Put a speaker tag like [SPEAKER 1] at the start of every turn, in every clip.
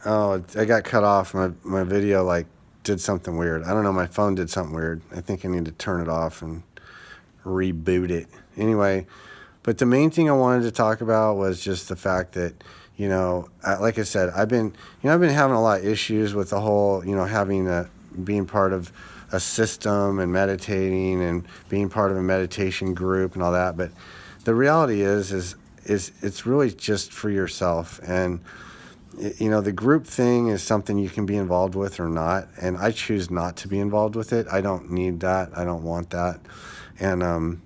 [SPEAKER 1] Oh, I got cut off. My video like did something weird. I don't know. My phone did something weird. I think I need to turn it off and reboot it. Anyway, but the main thing I wanted to talk about was just the fact that, like I said, I've been having a lot of issues with the whole, having being part of a system and meditating and being part of a meditation group and all that. But the reality is it's really just for yourself. And the group thing is something you can be involved with or not, and I choose not to be involved with it. I don't need that. I don't want that. And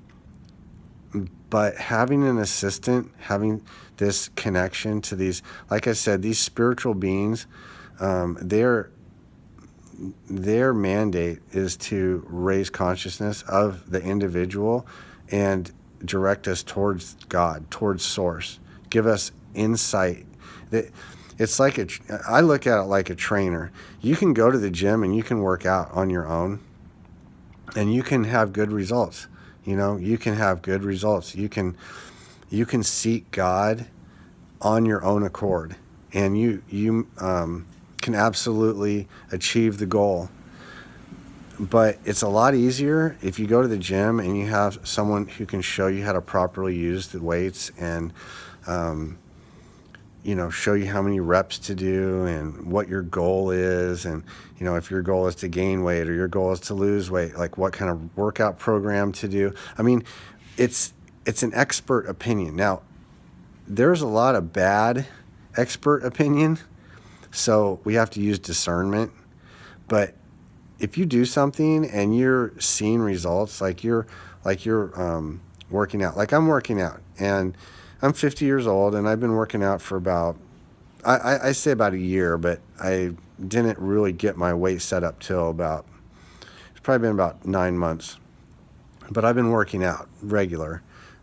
[SPEAKER 1] but having an assistant, having this connection to these, like I said, these spiritual beings, their mandate is to raise consciousness of the individual and direct us towards God, towards Source, give us insight. It's like I look at it like a trainer. You can go to the gym and you can work out on your own, and you can have good results. You can have good results. You can seek God on your own accord, and you can absolutely achieve the goal. But it's a lot easier if you go to the gym and you have someone who can show you how to properly use the weights and show you how many reps to do and what your goal is. And, if your goal is to gain weight or your goal is to lose weight, like what kind of workout program to do. I mean, it's an expert opinion. Now, there's a lot of bad expert opinion, so we have to use discernment. But if you do something and you're seeing results, like you're working out, like I'm working out, and I'm 50 years old, and I've been working out for about, I say about a year, but I didn't really get my weight set up till it's probably been about 9 months. But I've been working out regular,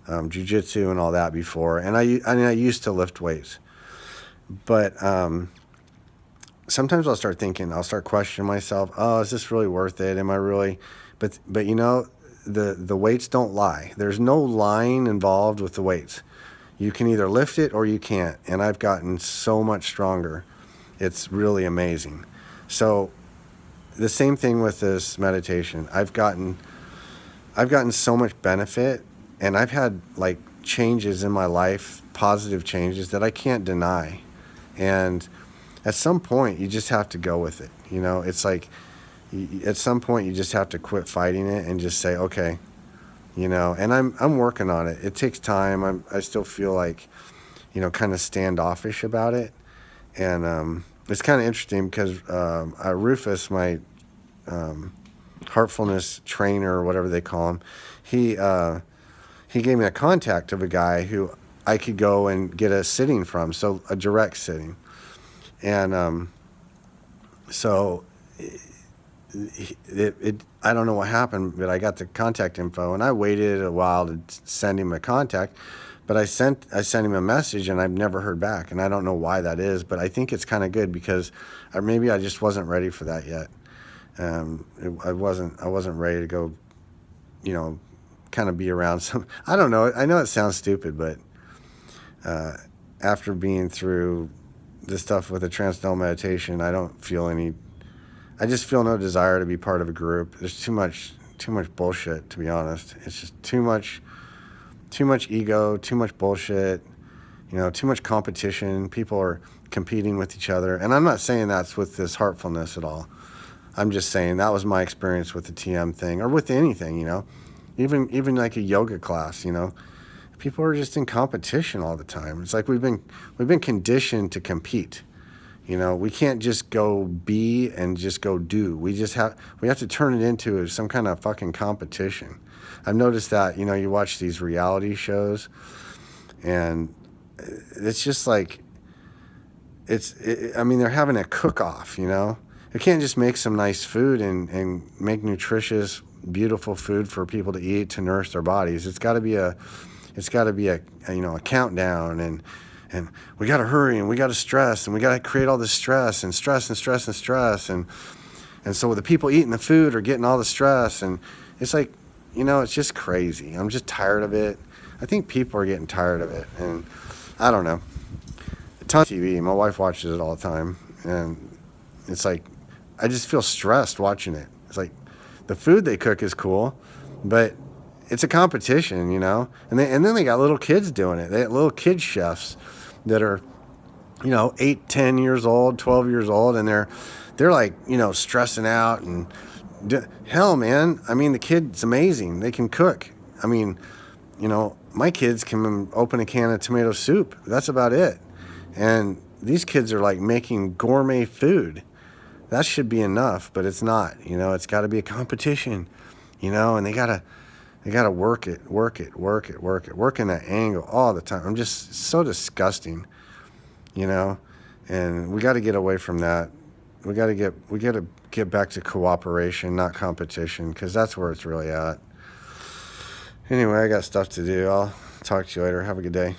[SPEAKER 1] jiu-jitsu and all that before, and I used to lift weights. But sometimes I'll start questioning myself, oh, is this really worth it? Am I really? But the weights don't lie. There's no lying involved with the weights. You can either lift it or you can't. And I've gotten so much stronger. It's really amazing. So the same thing with this meditation. I've gotten so much benefit, and I've had like changes in my life, positive changes that I can't deny. And at some point you just have to go with it. It's like at some point you just have to quit fighting it and just say, okay, and I'm working on it. It takes time. I still feel like, kind of standoffish about it. And it's kind of interesting because Rufus, my heartfulness trainer or whatever they call him, he gave me a contact of a guy who I could go and get a sitting from, so a direct sitting. And so I don't know what happened, but I got the contact info, and I waited a while to send him a contact, but I sent him a message, and I've never heard back, and I don't know why that is, but I think it's kind of good because maybe I just wasn't ready for that yet. I wasn't ready to go, kind of be around some. I don't know. I know it sounds stupid, but after being through this stuff with the Transcendental Meditation, I just feel no desire to be part of a group. There's too much bullshit, to be honest. It's just too much ego, too much bullshit, too much competition. People are competing with each other. And I'm not saying that's with this heartfulness at all. I'm just saying that was my experience with the TM thing, or with anything, even like a yoga class, people are just in competition all the time. It's like we've been conditioned to compete. We can't just go be and just go do. We have to turn it into some kind of fucking competition. I've noticed that, you watch these reality shows, and it's just like, they're having a cook-off, They can't just make some nice food and make nutritious, beautiful food for people to eat to nourish their bodies. It's got to be a countdown, and we got to hurry, and we got to stress, and we got to create all this stress. And so the people eating the food are getting all the stress, and it's like, it's just crazy. I'm just tired of it. I think people are getting tired of it, and I don't know. ton of TV. My wife watches it all the time, and it's like I just feel stressed watching it. It's like the food they cook is cool, but it's a competition, you know. And then they got little kids doing it. They got little kid chefs that are, you know, 8, 10 years old, 12 years old, and they're like, you know, stressing out and hell, man. I mean, the kid's amazing. They can cook. I mean, you know, my kids can open a can of tomato soup. That's about it. And these kids are like making gourmet food. That should be enough, but it's not. You know, it's got to be a competition, you know, and they gotta work in that angle all the time. I'm just so disgusting, you know, and we got to get away from that. We got to get back to cooperation, not competition, because that's where it's really at. Anyway, I got stuff to do. I'll talk to you later. Have a good day.